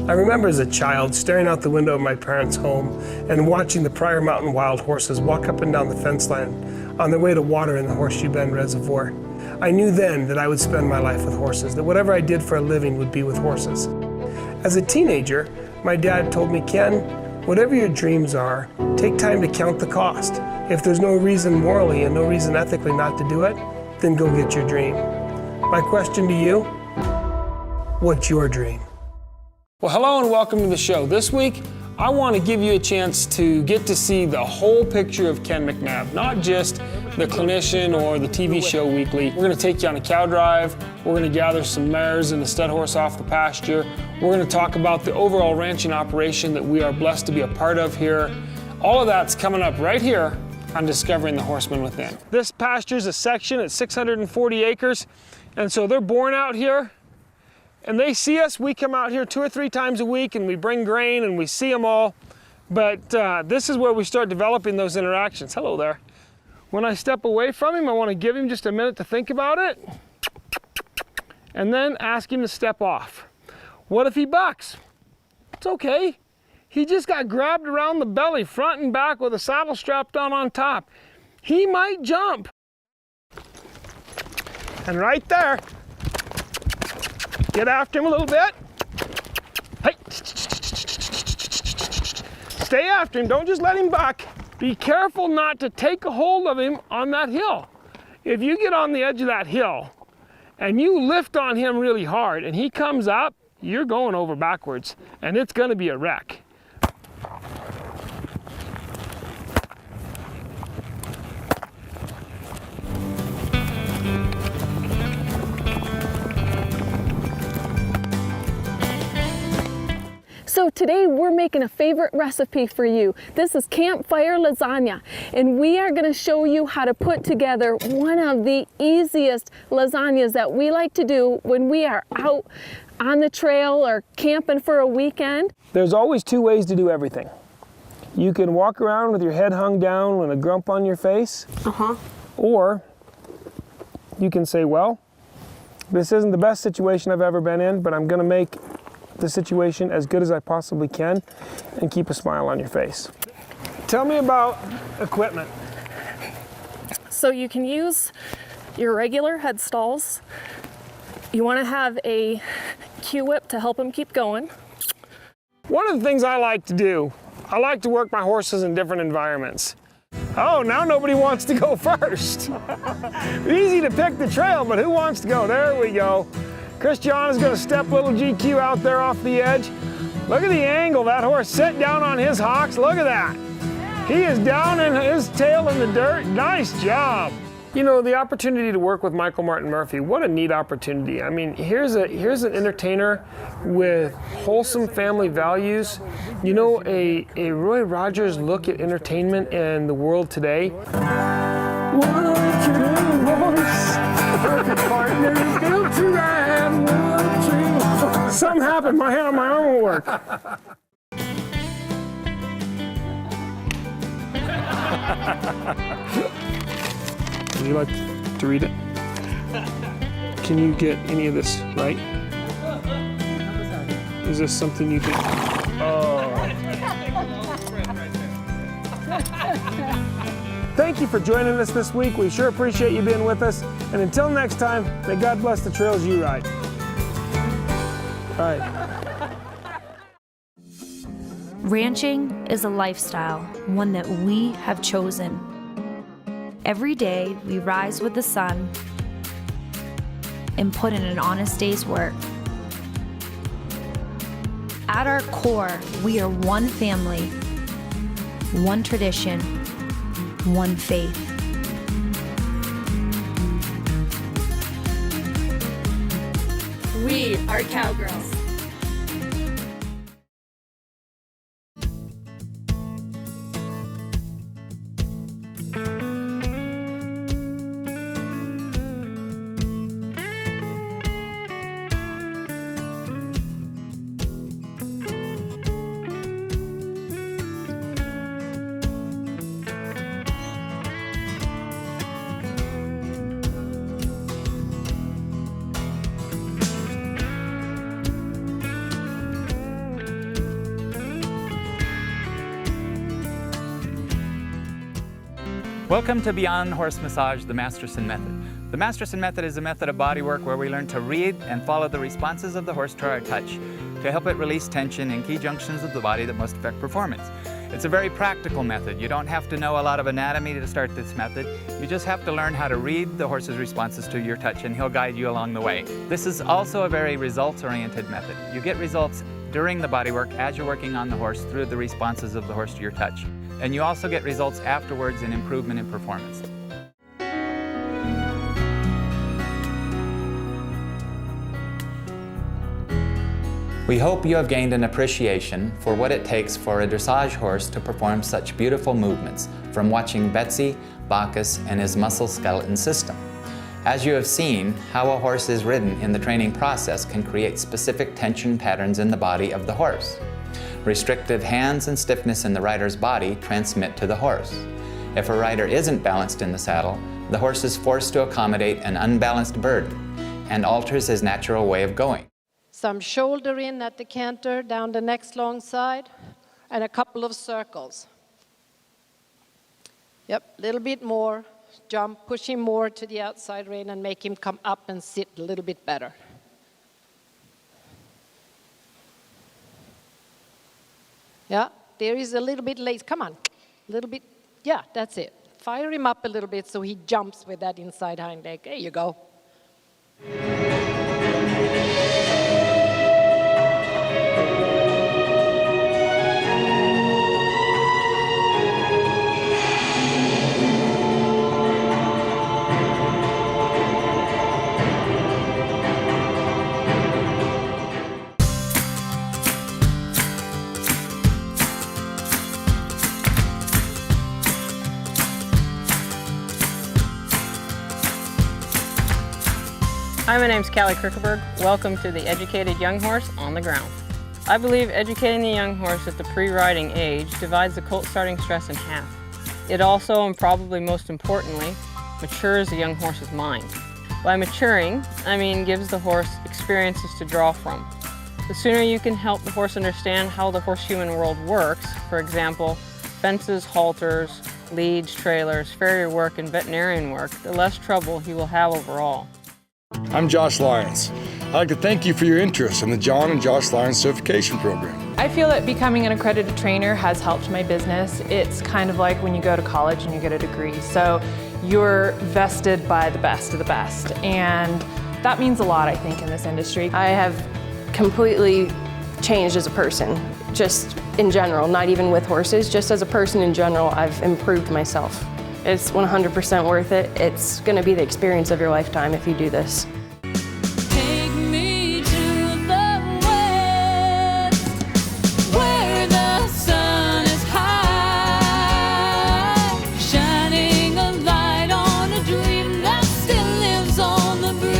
I remember as a child staring out the window of my parents' home and watching the Pryor Mountain wild horses walk up and down the fence line on their way to water in the Horseshoe Bend Reservoir. I knew then that I would spend my life with horses, that whatever I did for a living would be with horses. As a teenager, my dad told me, Ken, whatever your dreams are, take time to count the cost. If there's no reason morally and no reason ethically not to do it, then go get your dream. My question to you, what's your dream? Well, hello and welcome to the show. This week, I want to give you a chance to get to see the whole picture of Ken McNabb, not just the clinician or the TV show weekly. We're going to take you on a cow drive. We're going to gather some mares and a stud horse off the pasture. We're going to talk about the overall ranching operation that we are blessed to be a part of here. All of that's coming up right here on Discovering the Horseman Within. This pasture is a section at 640 acres, and so they're born out here. And they see us. We come out here 2 or 3 times a week and we bring grain and we see them all. But this is where we start developing those interactions. Hello there. When I step away from him, I want to give him just a minute to think about it and then ask him to step off. What if he bucks? It's okay. He just got grabbed around the belly, front and back, with a saddle strapped on top. He might jump. And right there, get after him a little bit. Hey. Stay after him, don't just let him buck. Be careful not to take a hold of him on that hill. If you get on the edge of that hill and you lift on him really hard and he comes up, you're going over backwards and it's gonna be a wreck. So today we're making a favorite recipe for you. This is campfire lasagna, and we are going to show you how to put together one of the easiest lasagnas that we like to do when we are out on the trail or camping for a weekend. There's always 2 ways to do everything. You can walk around with your head hung down and a grump on your face, or you can say, well, this isn't the best situation I've ever been in, but I'm going to make the situation as good as I possibly can and keep a smile on your face. Tell me about equipment. So you can use your regular head stalls. You want to have a Q-whip to help them keep going. One of the things I like to do, I like to work my horses in different environments. Oh, now nobody wants to go first. Easy to pick the trail, but who wants to go? There we go. Christiana's going to step little GQ out there off the edge. Look at the angle. That horse set down on his hocks. Look at that. He is down in his tail in the dirt. Nice job. You know, the opportunity to work with Michael Martin Murphey, what a neat opportunity. I mean, here's an entertainer with wholesome family values. You know, a Roy Rogers look at entertainment and the world today. Something happened, my arm won't work. Would you like to read it? Can you get any of this right? Is this something you can? Oh. Thank you for joining us this week. We sure appreciate you being with us. And until next time, may God bless the trails you ride. All right. Ranching is a lifestyle, one that we have chosen. Every day, we rise with the sun and put in an honest day's work. At our core, we are one family, one tradition, one faith. We are cowgirls. Welcome to Beyond Horse Massage, the Masterson Method. The Masterson Method is a method of bodywork where we learn to read and follow the responses of the horse to our touch to help it release tension in key junctions of the body that most affect performance. It's a very practical method. You don't have to know a lot of anatomy to start this method. You just have to learn how to read the horse's responses to your touch, and he'll guide you along the way. This is also a very results-oriented method. You get results during the bodywork as you're working on the horse through the responses of the horse to your touch. And you also get results afterwards in improvement in performance. We hope you have gained an appreciation for what it takes for a dressage horse to perform such beautiful movements from watching Betsy, Bacchus, and his muscle skeleton system. As you have seen, how a horse is ridden in the training process can create specific tension patterns in the body of the horse. Restrictive hands and stiffness in the rider's body transmit to the horse. If a rider isn't balanced in the saddle, the horse is forced to accommodate an unbalanced burden and alters his natural way of going. Some shoulder in at the canter, down the next long side, and a couple of circles. Yep, a little bit more. Jump, push him more to the outside rein and make him come up and sit a little bit better. Yeah, there is a little bit lazy. Come on, a little bit. Yeah, that's it. Fire him up a little bit so he jumps with that inside hind leg. There you go. Hi, my name's Callie Krickelberg. Welcome to the Educated Young Horse on the Ground. I believe educating the young horse at the pre-riding age divides the colt starting stress in half. It also, and probably most importantly, matures the young horse's mind. By maturing, I mean gives the horse experiences to draw from. The sooner you can help the horse understand how the horse-human world works, for example, fences, halters, leads, trailers, farrier work, and veterinarian work, the less trouble he will have overall. I'm Josh Lyons. I'd like to thank you for your interest in the John and Josh Lyons Certification Program. I feel that becoming an accredited trainer has helped my business. It's kind of like when you go to college and you get a degree. So you're vested by the best of the best. And that means a lot, I think, in this industry. I have completely changed as a person, just in general, not even with horses, just as a person in general, I've improved myself. It's 100% worth it. It's going to be the experience of your lifetime if you do this. Take me to the west, where the sun is high, shining a light on a dream that still lives on the breeze.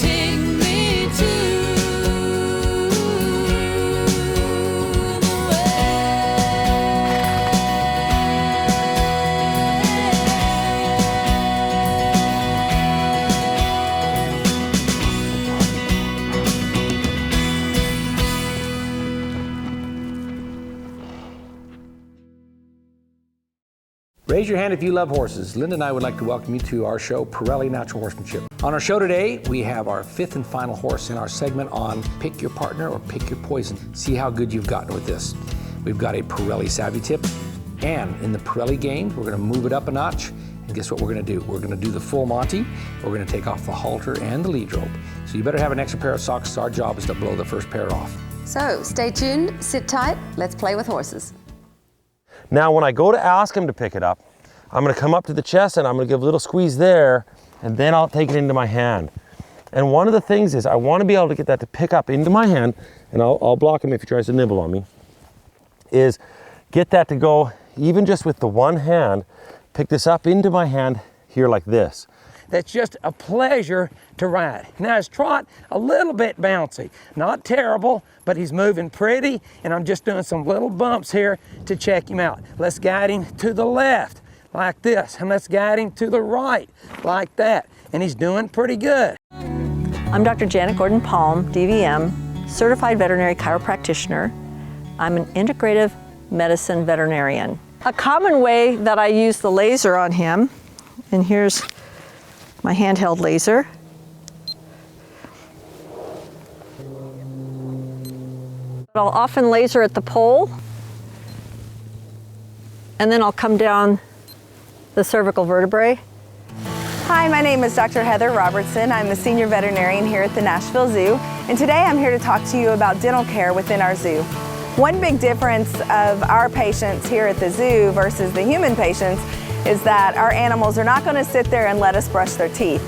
Take me to Raise your hand if you love horses. Linda and I would like to welcome you to our show, Pirelli Natural Horsemanship. On our show today, we have our fifth and final horse in our segment on Pick Your Partner or Pick Your Poison. See how good you've gotten with this. We've got a Pirelli Savvy Tip, and in the Pirelli game, we're gonna move it up a notch, and guess what we're gonna do? We're gonna do the full Monty. We're gonna take off the halter and the lead rope. So you better have an extra pair of socks. Our job is to blow the first pair off. So stay tuned, sit tight, let's play with horses. Now when I go to ask him to pick it up, I'm gonna come up to the chest and I'm gonna give a little squeeze there, and then I'll take it into my hand. And one of the things is I wanna be able to get that to pick up into my hand, and I'll block him if he tries to nibble on me, is get that to go, even just with the one hand, pick this up into my hand here like this. That's just a pleasure to ride. Now his trot, a little bit bouncy, not terrible, but he's moving pretty, and I'm just doing some little bumps here to check him out. Let's guide him to the left, like this, and let's guide him to the right, like that, and he's doing pretty good. I'm Dr. Janet Gordon-Palm, DVM, certified veterinary chiropractitioner. I'm an integrative medicine veterinarian. A common way that I use the laser on him, and here's my handheld laser. I'll often laser at the pole, and then I'll come down the cervical vertebrae. Hi, my name is Dr. Heather Robertson. I'm the senior veterinarian here at the Nashville Zoo, and today I'm here to talk to you about dental care within our zoo. One big difference of our patients here at the zoo versus the human patients is that our animals are not going to sit there and let us brush their teeth.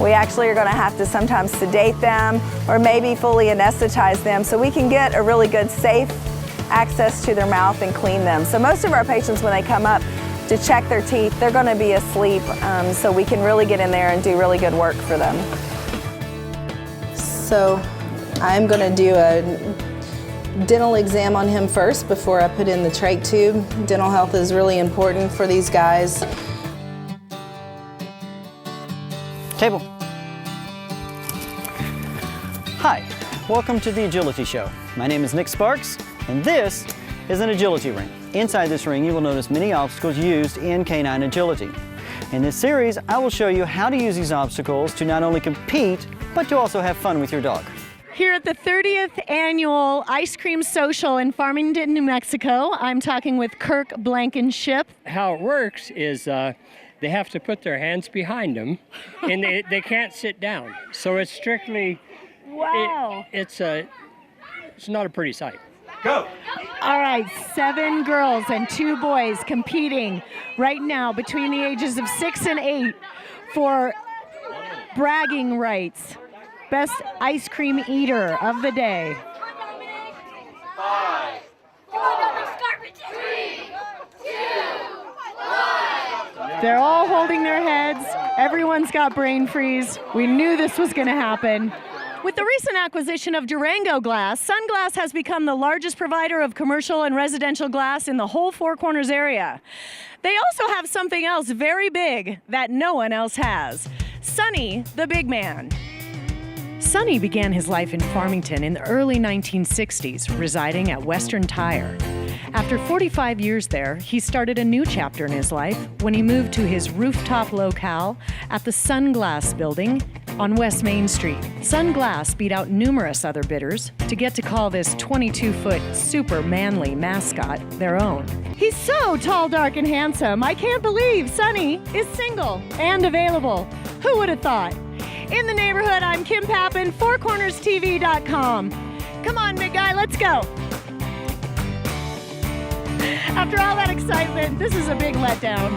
We actually are going to have to sometimes sedate them or maybe fully anesthetize them so we can get a really good safe access to their mouth and clean them. So most of our patients, when they come up to check their teeth, they're going to be asleep, so we can really get in there and do really good work for them. So I'm going to do a dental exam on him first before I put in the trach tube. Dental health is really important for these guys. Table. Hi, welcome to the Agility Show. My name is Nick Sparks, and this is an agility ring. Inside this ring, you will notice many obstacles used in canine agility. In this series, I will show you how to use these obstacles to not only compete, but to also have fun with your dog. Here at the 30th Annual Ice Cream Social in Farmington, New Mexico, I'm talking with Kirk Blankenship. How it works is they have to put their hands behind them, and they can't sit down. So it's strictly, wow. It's not a pretty sight. Go! All right, 7 girls and 2 boys competing right now between the ages of 6 and 8 for bragging rights. Best ice cream eater of the day. 5, 4, 3, 2, 1. They're all holding their heads. Everyone's got brain freeze. We knew this was going to happen. With the recent acquisition of Durango Glass, Sunglass has become the largest provider of commercial and residential glass in the whole Four Corners area. They also have something else very big that no one else has. Sonny, the big man. Sonny began his life in Farmington in the early 1960s, residing at Western Tire. After 45 years there, he started a new chapter in his life when he moved to his rooftop locale at the Sunglass building on West Main Street. Sunglass beat out numerous other bidders to get to call this 22-foot super manly mascot their own. He's so tall, dark, and handsome. I can't believe Sonny is single and available. Who would have thought? In the neighborhood, I'm Kim Pappin, fourcornerstv.com. Come on, big guy, let's go. After all that excitement, this is a big letdown.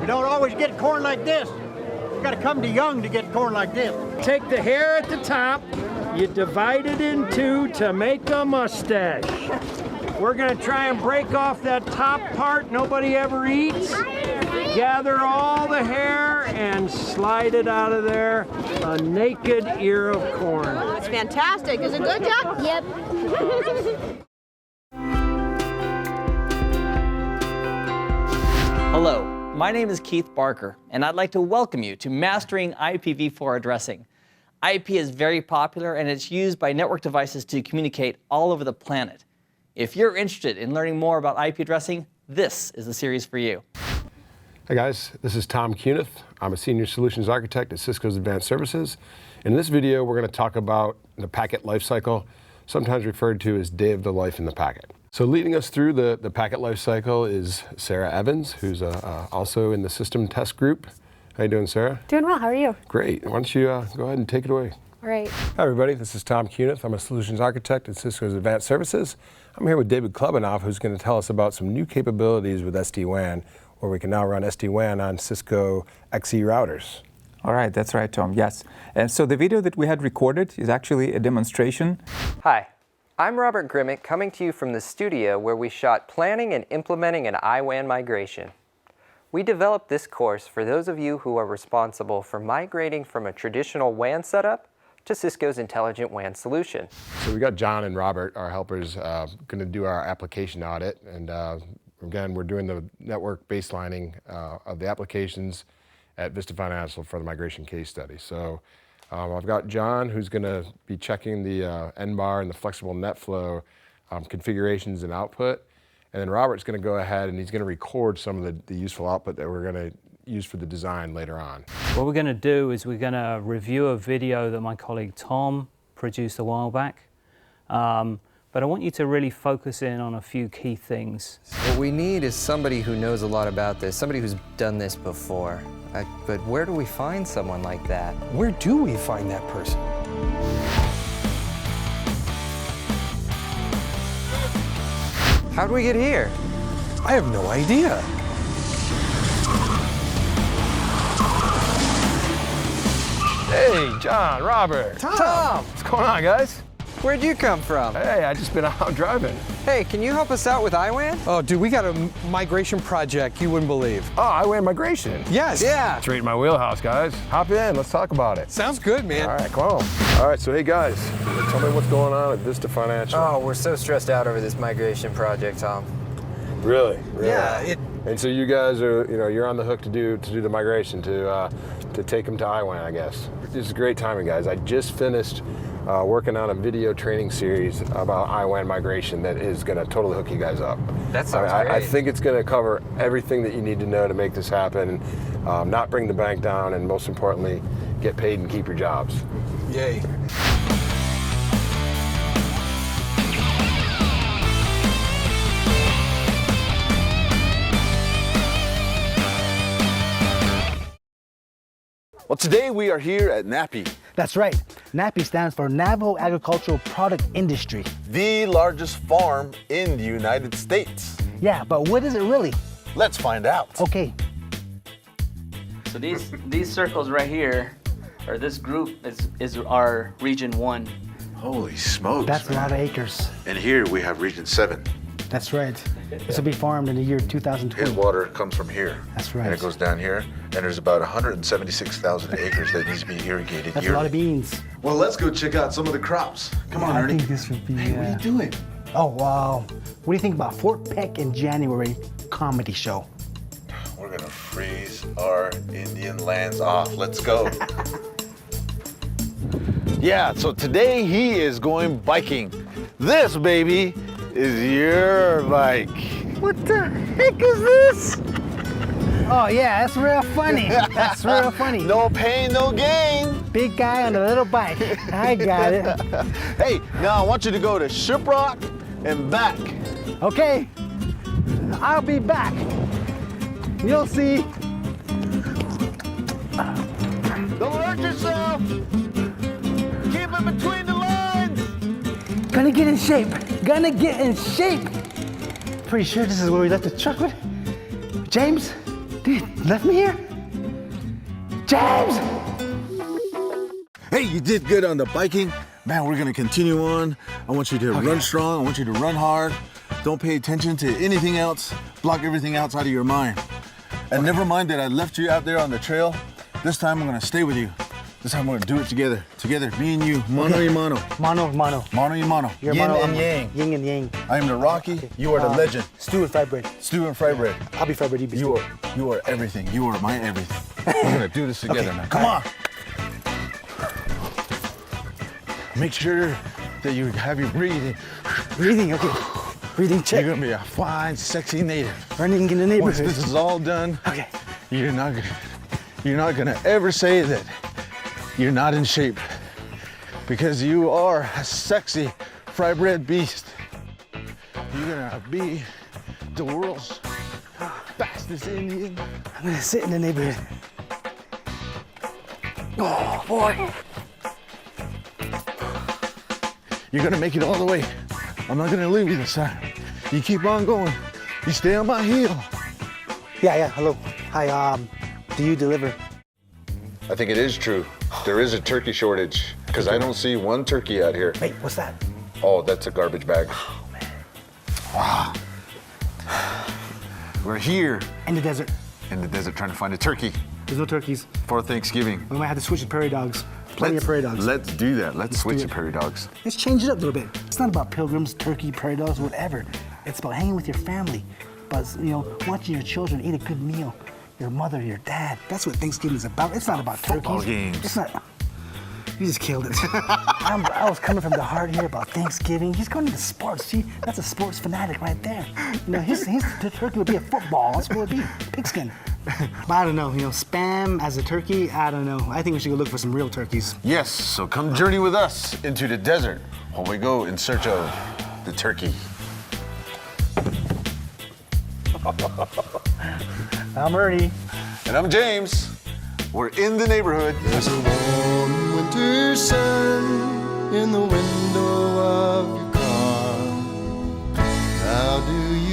You don't always get corn like this. You gotta come to young to get corn like this. Take the hair at the top, you divide it in 2 to make a mustache. We're gonna try and break off that top part nobody ever eats. Gather all the hair and slide it out of there, a naked ear of corn. It's fantastic. Is it good, Jack? Yep. Hello, my name is Keith Barker, and I'd like to welcome you to Mastering IPv4 Addressing. IP is very popular, and it's used by network devices to communicate all over the planet. If you're interested in learning more about IP addressing, this is the series for you. Hi guys, this is Tom Cunith. I'm a Senior Solutions Architect at Cisco's Advanced Services. In this video, we're going to talk about the packet lifecycle, sometimes referred to as day of the life in the packet. So leading us through the packet lifecycle is Sarah Evans, who's also in the system test group. How you doing, Sarah? Doing well, how are you? Great. Why don't you go ahead and take it away. All right. Hi everybody, this is Tom Cunith. I'm a Solutions Architect at Cisco's Advanced Services. I'm here with David Klebanoff, who's going to tell us about some new capabilities with SD-WAN, where we can now run SD-WAN on Cisco XE routers. All right, that's right, Tom, yes. And so the video that we had recorded is actually a demonstration. Hi, I'm Robert Grimmick, coming to you from the studio where we shot planning and implementing an IWAN migration. We developed this course for those of you who are responsible for migrating from a traditional WAN setup to Cisco's Intelligent WAN solution. So we got John and Robert, our helpers, going to do our application audit, and again, we're doing the network baselining of the applications at Vista Financial for the migration case study. So I've got John, who's going to be checking the NBAR and the flexible net flow configurations and output. And then Robert's going to go ahead and he's going to record some of the useful output that we're going to use for the design later on. What we're going to do is we're going to review a video that my colleague Tom produced a while back. But I want you to really focus in on a few key things. What we need is somebody who knows a lot about this, somebody who's done this before. But where do we find someone like that? Where do we find that person? How do we get here? I have no idea. Hey, John, Robert. Tom! What's going on, guys? Where'd you come from? Hey, I just been out driving. Hey, can you help us out with IWAN? Oh, dude, we got a migration project you wouldn't believe. Oh, IWAN migration? Yes. Yeah. It's right in my wheelhouse, guys. Hop in, let's talk about it. Sounds good, man. All right, come on. All right, so hey guys, tell me what's going on at Vista Financial. Oh, we're so stressed out over this migration project, Tom. Really? Yeah. And so you guys are, you're on the hook to do the migration, to take them to IWAN, I guess. This is great timing, guys. I just finished working on a video training series about IWAN migration that is going to totally hook you guys up. That sounds great. I think it's going to cover everything that you need to know to make this happen, not bring the bank down, and most importantly, get paid and keep your jobs. Yay. Well, today we are here at NAPI. That's right. NAPI stands for Navajo Agricultural Product Industry. The largest farm in the United States. Yeah, but what is it really? Let's find out. Okay. So these circles right here, or this group is our Region 1. Holy smokes. That's a lot of acres. And here we have Region 7. That's right. This will be farmed in the year 2020. His water comes from here. That's right. And it goes down here, and there's about 176,000 acres that needs to be irrigated That's yearly. a lot of beans. Well, let's go check out some of the crops. Come on, I Ernie. think this would be... Hey, what are you doing? Oh, wow. What do you think about Fort Peck in January comedy show? We're gonna freeze our Indian lands off. Let's go. Yeah, so today he is going biking. This, baby, is your bike. What the heck is this? Oh, yeah, that's real funny. That's real funny. No pain, no gain. Big guy on a little bike. I got it. Hey, now I want you to go to Shiprock and back. Okay, I'll be back. You'll see. Don't hurt yourself. Keep it between the lines. Gonna get in shape. Gonna get in shape. Pretty sure this is where we left the truck with. James, dude, you left me here? James! Hey, you did good on the biking. Man, we're gonna continue on. I want you to run strong. I want you to run hard. Don't pay attention to anything else. Block everything else out of your mind. And never mind that I left you out there on the trail. This time I'm gonna stay with you. This time we're gonna do it together. Together, me and you, mano y mano. Mano y mano. Mano y mano. You're Yin mano, and yang. Yin and yang. I am the Rocky, you are the legend. Stew and fried bread. Stew and fried bread. I'll be fried bread, you are everything. You are my everything. We're gonna do this together now. Come on. Make sure that you have your breathing. Breathing, okay. Breathing check. You're gonna be a fine, sexy native. Running in the neighborhood. Once this is all done, okay. You're not gonna ever say that you're not in shape, because you are a sexy fried bread beast. You're gonna be the world's fastest Indian. I'm gonna sit in the neighborhood. Oh boy. You're gonna make it all the way. I'm not gonna leave you this time. You keep on going. You stay on my heel. Yeah, hello. Hi, do you deliver? I think it is true. There is a turkey shortage, because I don't see one turkey out here. Wait, what's that? Oh, that's a garbage bag. Oh, man. Wow. We're here. In the desert. In the desert trying to find a turkey. There's no turkeys. For Thanksgiving. We might have to switch to prairie dogs. Plenty of prairie dogs. Let's do that. Let's switch to prairie dogs. Let's change it up a little bit. It's not about pilgrims, turkey, prairie dogs, whatever. It's about hanging with your family. About, watching your children eat a good meal. Your mother, your dad. That's what Thanksgiving is about. It's not about Football turkeys. games. It's not. You just killed it. I was coming from the heart here about Thanksgiving. He's going into sports. See, that's a sports fanatic right there. You know, the turkey would be a football. That's what it would be, pigskin. But I don't know, spam as a turkey, I don't know. I think we should go look for some real turkeys. Yes, so come journey with us into the desert while we go in search of the turkey. I'm Ernie. And I'm James. We're in the neighborhood. There's a warm winter sun in the window of your car. How do you